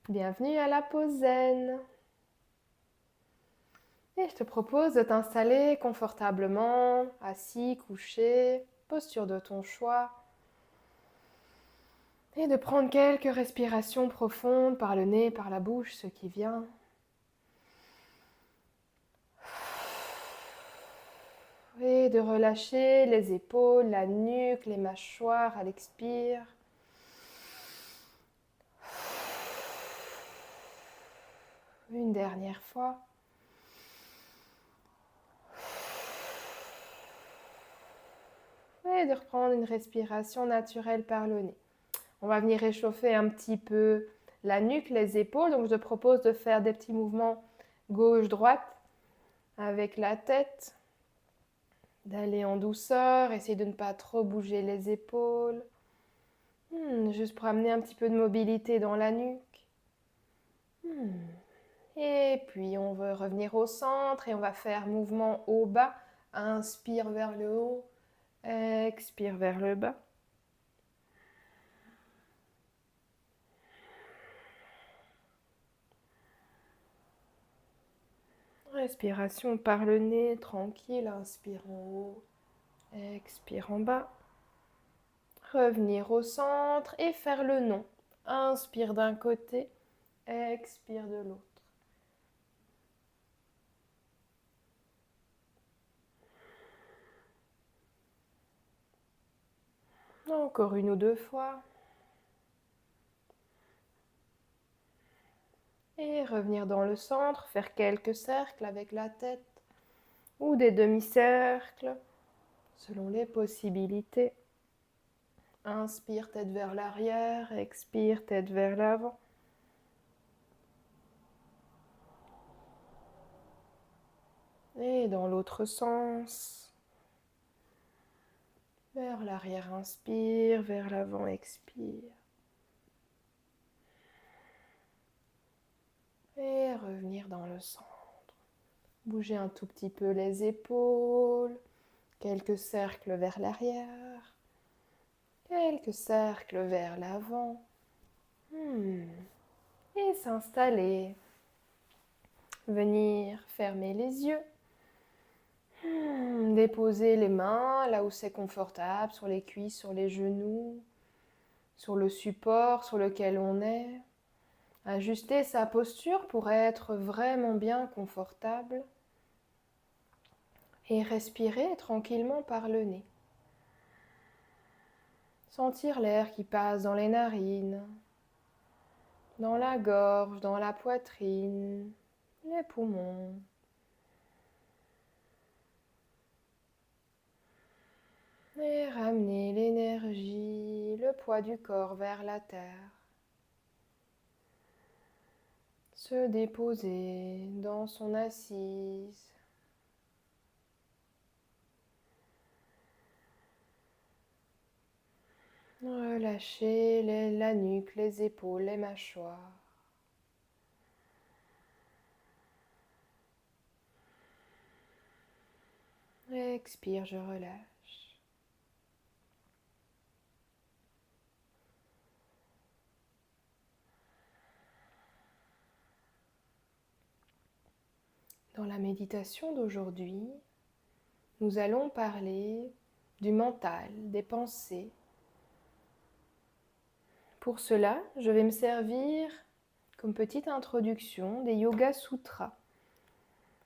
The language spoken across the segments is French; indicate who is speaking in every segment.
Speaker 1: Bienvenue à la pause zen. Et je te propose de t'installer confortablement, assis, couché, posture de ton choix, et de prendre quelques respirations profondes par le nez, par la bouche, ce qui vient. Et de relâcher les épaules, la nuque, les mâchoires à l'expire. Une dernière fois. Et de reprendre une respiration naturelle par le nez. On va venir réchauffer un petit peu la nuque, les épaules. Donc je te propose de faire des petits mouvements gauche-droite avec la tête. D'aller en douceur, essayer de ne pas trop bouger les épaules. Juste pour amener un petit peu de mobilité dans la nuque. Et puis on veut revenir au centre et on va faire mouvement haut-bas. Inspire vers le haut, expire vers le bas. Respiration par le nez, tranquille, inspire en haut, expire en bas. Revenir au centre et faire le non. Inspire d'un côté, expire de l'autre. Encore une ou deux fois. Et revenir dans le centre, faire quelques cercles avec la tête ou des demi-cercles selon les possibilités. Inspire, tête vers l'arrière, expire, tête vers l'avant. Et dans l'autre sens, vers l'arrière, inspire, vers l'avant, expire. Et revenir dans le centre. Bouger un tout petit peu les épaules, quelques cercles vers l'arrière, quelques cercles vers l'avant. Et s'installer. Venir fermer les yeux. Déposer les mains là où c'est confortable, sur les cuisses, sur les genoux, sur le support sur lequel on est. Ajuster sa posture pour être vraiment bien confortable. Et respirer tranquillement par le nez. Sentir l'air qui passe dans les narines, dans la gorge, dans la poitrine, les poumons. Et ramener l'énergie, le poids du corps vers la terre. Se déposer dans son assise. Relâcher la nuque, les épaules, les mâchoires. Expire, je relâche. Dans la méditation d'aujourd'hui, nous allons parler du mental, des pensées. Pour cela, je vais me servir comme petite introduction des Yoga Sutras,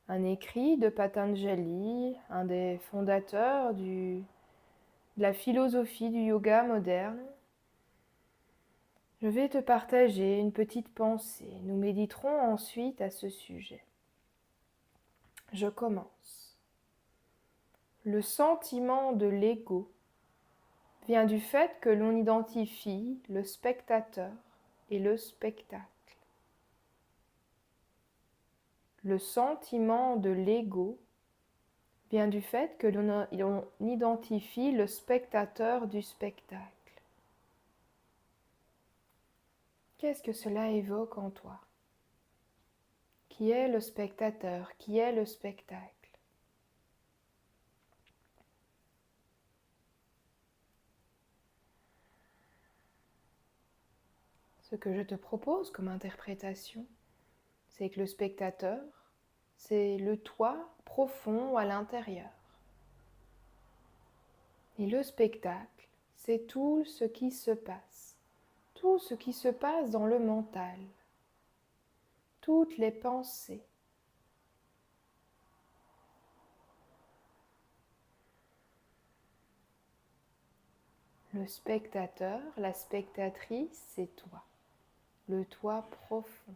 Speaker 1: un écrit de Patanjali, un des fondateurs de la philosophie du yoga moderne. Je vais te partager une petite pensée. Nous méditerons ensuite à ce sujet. Je commence. Le sentiment de l'ego vient du fait que l'on identifie le spectateur et le spectacle. Le sentiment de l'ego vient du fait que l'on identifie le spectateur du spectacle. Qu'est-ce que cela évoque en toi? Qui est le spectateur? Qui est le spectacle? Ce que je te propose comme interprétation, c'est que le spectateur, c'est le toi profond à l'intérieur. Et le spectacle, c'est tout ce qui se passe. Tout ce qui se passe dans le mental. Toutes les pensées. Le spectateur, la spectatrice, c'est toi. Le toi profond.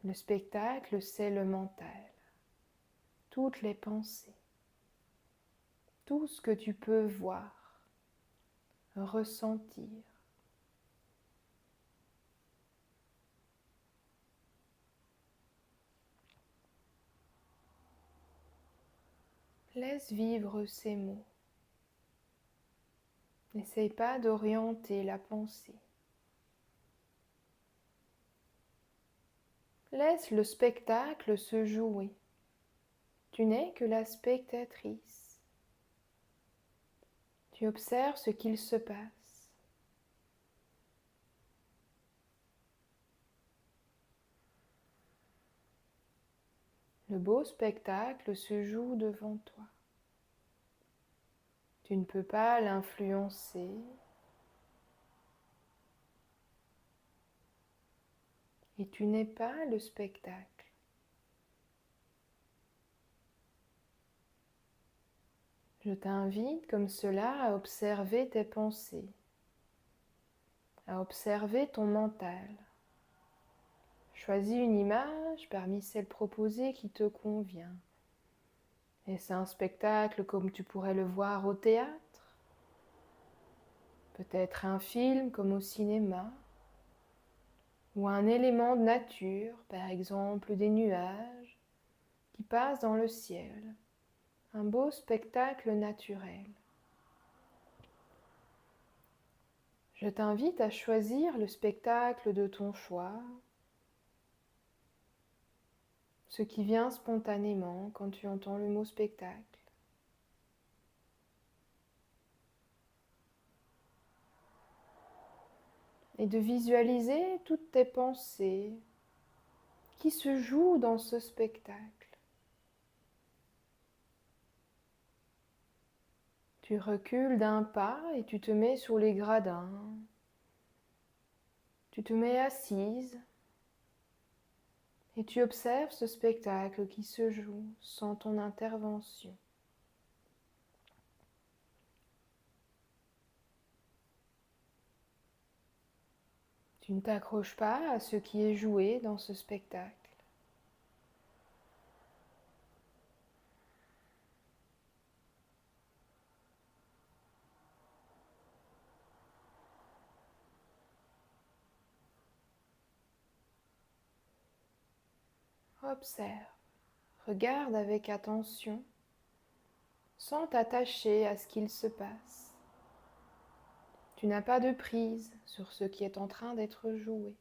Speaker 1: Le spectacle, c'est le mental. Toutes les pensées. Tout ce que tu peux voir, ressentir. Laisse vivre ces mots. N'essaye pas d'orienter la pensée. Laisse le spectacle se jouer. Tu n'es que la spectatrice. Tu observes ce qu'il se passe. Le beau spectacle se joue devant toi. Tu ne peux pas l'influencer. Et tu n'es pas le spectacle. Je t'invite comme cela à observer tes pensées, à observer ton mental. Choisis une image parmi celles proposées qui te convient. Est-ce un spectacle comme tu pourrais le voir au théâtre? Peut-être un film comme au cinéma? Ou un élément de nature, par exemple des nuages qui passent dans le ciel? Un beau spectacle naturel. Je t'invite à choisir le spectacle de ton choix, ce qui vient spontanément quand tu entends le mot spectacle. Et de visualiser toutes tes pensées qui se jouent dans ce spectacle. Tu recules d'un pas et tu te mets sur les gradins. Tu te mets assise et tu observes ce spectacle qui se joue sans ton intervention. Tu ne t'accroches pas à ce qui est joué dans ce spectacle. Observe, regarde avec attention, sans t'attacher à ce qu'il se passe. Tu n'as pas de prise sur ce qui est en train d'être joué.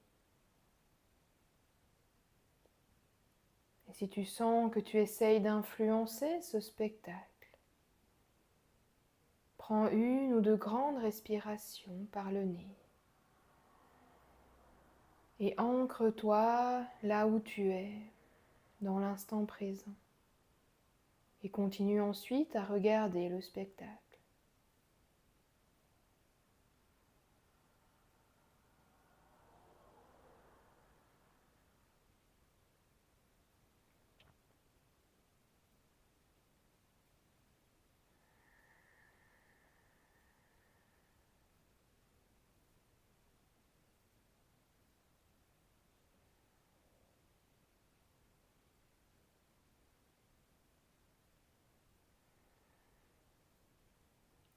Speaker 1: Et si tu sens que tu essayes d'influencer ce spectacle, prends une ou deux grandes respirations par le nez et ancre-toi là où tu es, dans l'instant présent. Et continue ensuite à regarder le spectacle.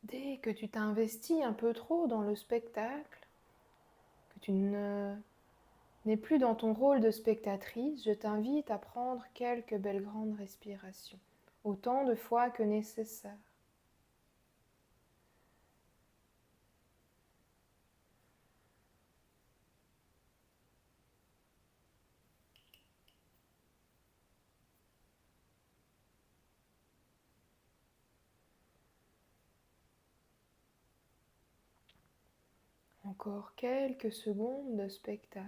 Speaker 1: Dès que tu t'investis un peu trop dans le spectacle, que tu n'es plus dans ton rôle de spectatrice, je t'invite à prendre quelques belles grandes respirations, autant de fois que nécessaire. Encore quelques secondes de spectacle.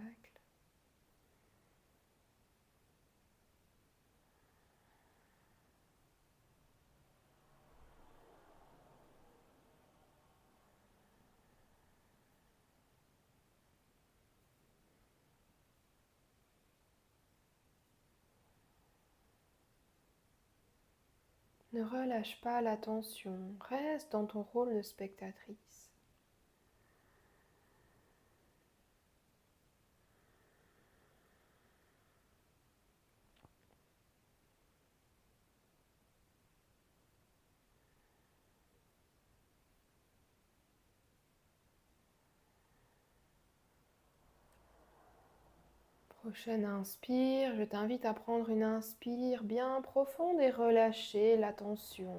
Speaker 1: Ne relâche pas l'attention, reste dans ton rôle de spectatrice. Prochaine inspire, je t'invite à prendre une inspire bien profonde et relâcher la tension.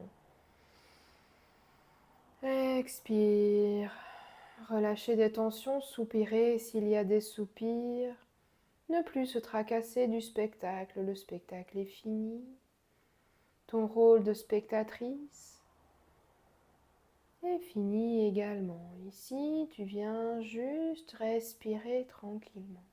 Speaker 1: Expire, relâcher des tensions, soupirer s'il y a des soupirs. Ne plus se tracasser du spectacle, le spectacle est fini. Ton rôle de spectatrice est fini également. Ici, tu viens juste respirer tranquillement.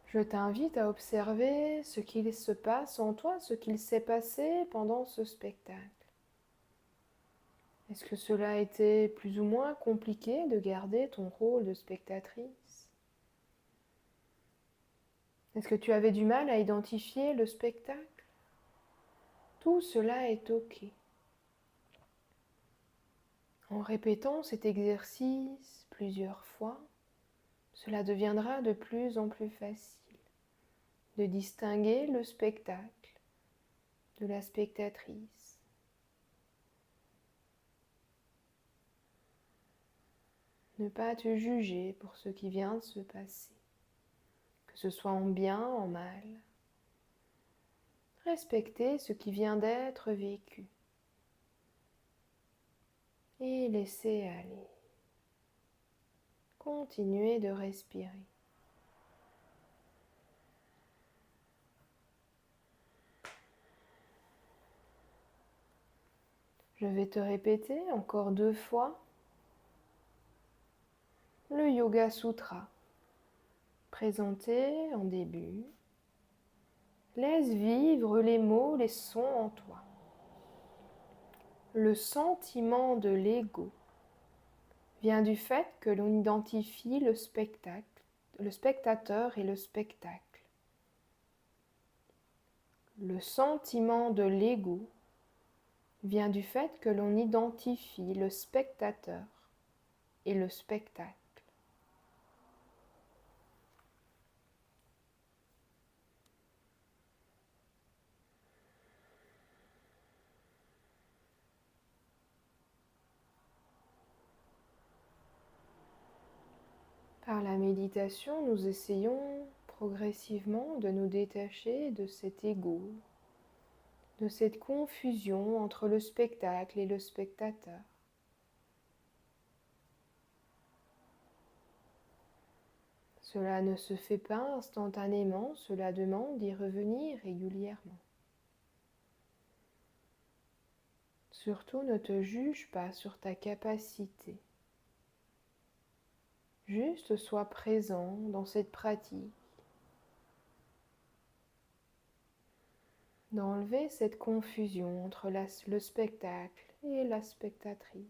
Speaker 1: Je t'invite à observer ce qu'il se passe en toi, ce qu'il s'est passé pendant ce spectacle. Est-ce que cela a été plus ou moins compliqué de garder ton rôle de spectatrice? Est-ce que tu avais du mal à identifier le spectacle? Tout cela est OK. En répétant cet exercice plusieurs fois, cela deviendra de plus en plus facile de distinguer le spectacle de la spectatrice. Ne pas te juger pour ce qui vient de se passer, que ce soit en bien, en mal. Respecter ce qui vient d'être vécu et laisser aller. Continuez de respirer. Je vais te répéter encore 2 fois le Yoga Sutra, présenté en début. Laisse vivre les mots, les sons en toi. Le sentiment de l'ego vient du fait que l'on identifie le spectacle, le spectateur et le spectacle. Le sentiment de l'ego vient du fait que l'on identifie le spectateur et le spectacle. Par la méditation, nous essayons progressivement de nous détacher de cet ego, de cette confusion entre le spectacle et le spectateur. Cela ne se fait pas instantanément, cela demande d'y revenir régulièrement. Surtout, ne te juge pas sur ta capacité. Juste sois présent dans cette pratique, d'enlever cette confusion entre le spectacle et la spectatrice.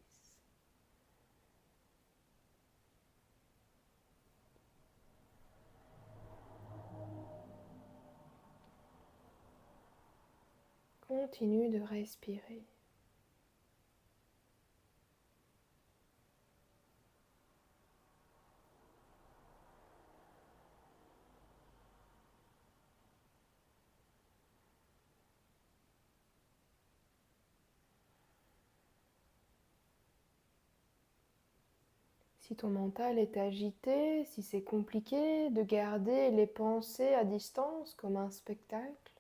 Speaker 1: Continue de respirer. Si ton mental est agité, si c'est compliqué de garder les pensées à distance comme un spectacle,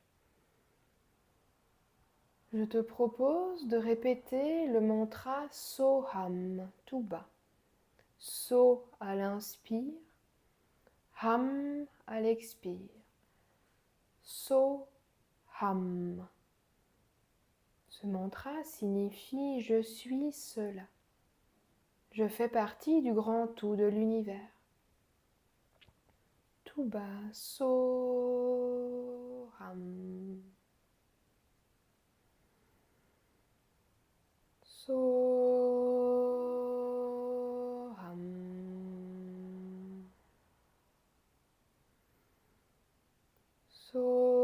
Speaker 1: je te propose de répéter le mantra Soham tout bas. So à l'inspire, Ham à l'expire. Soham. Ce mantra signifie « Je suis cela ». Je fais partie du grand tout de l'univers. Tout bas, Soham. Soham. Soham.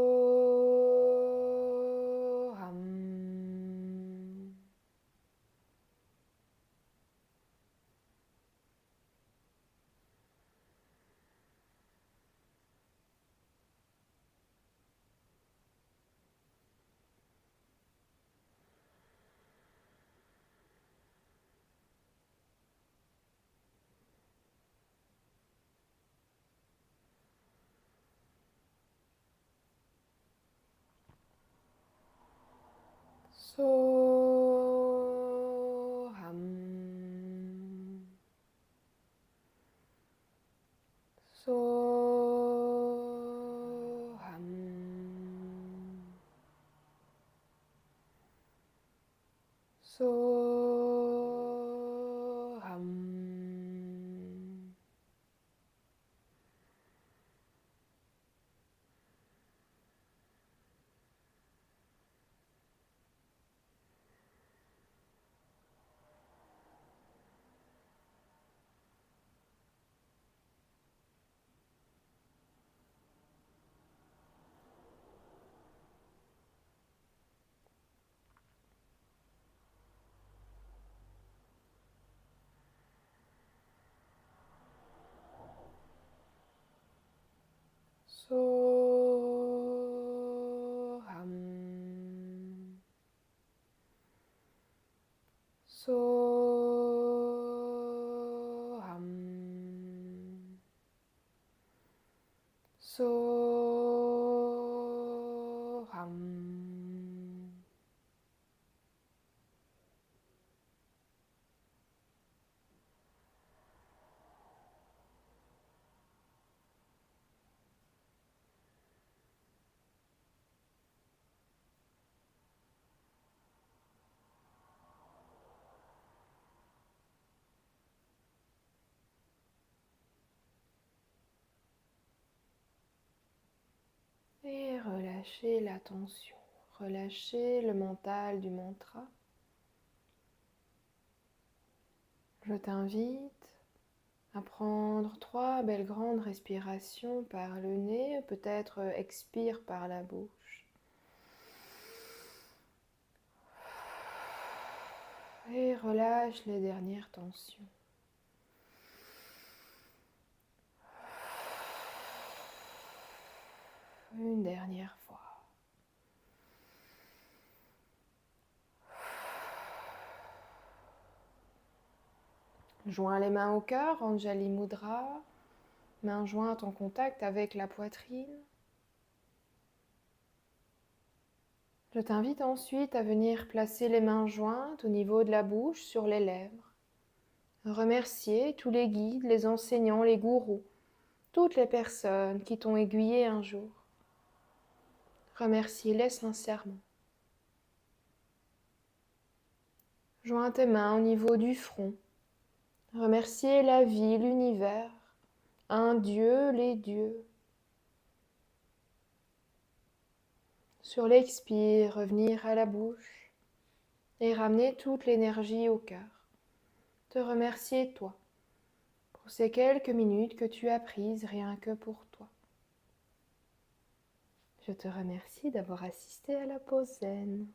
Speaker 1: Soham. Soham. Soham. Soham. Soham. Soham. Et relâchez la tension, relâchez le mental du mantra. Je t'invite à prendre 3 belles grandes respirations par le nez, peut-être expire par la bouche. Et relâche les dernières tensions. Une dernière fois. Joins les mains au cœur, Anjali Mudra, mains jointes en contact avec la poitrine. Je t'invite ensuite à venir placer les mains jointes au niveau de la bouche, sur les lèvres. Remercier tous les guides, les enseignants, les gourous, toutes les personnes qui t'ont aiguillé un jour. Remerciez-les sincèrement. Joins tes mains au niveau du front. Remercier la vie, l'univers, un Dieu, les dieux. Sur l'expire, revenir à la bouche et ramener toute l'énergie au cœur. Te remercier toi pour ces quelques minutes que tu as prises rien que pour toi. Je te remercie d'avoir assisté à la pause zen.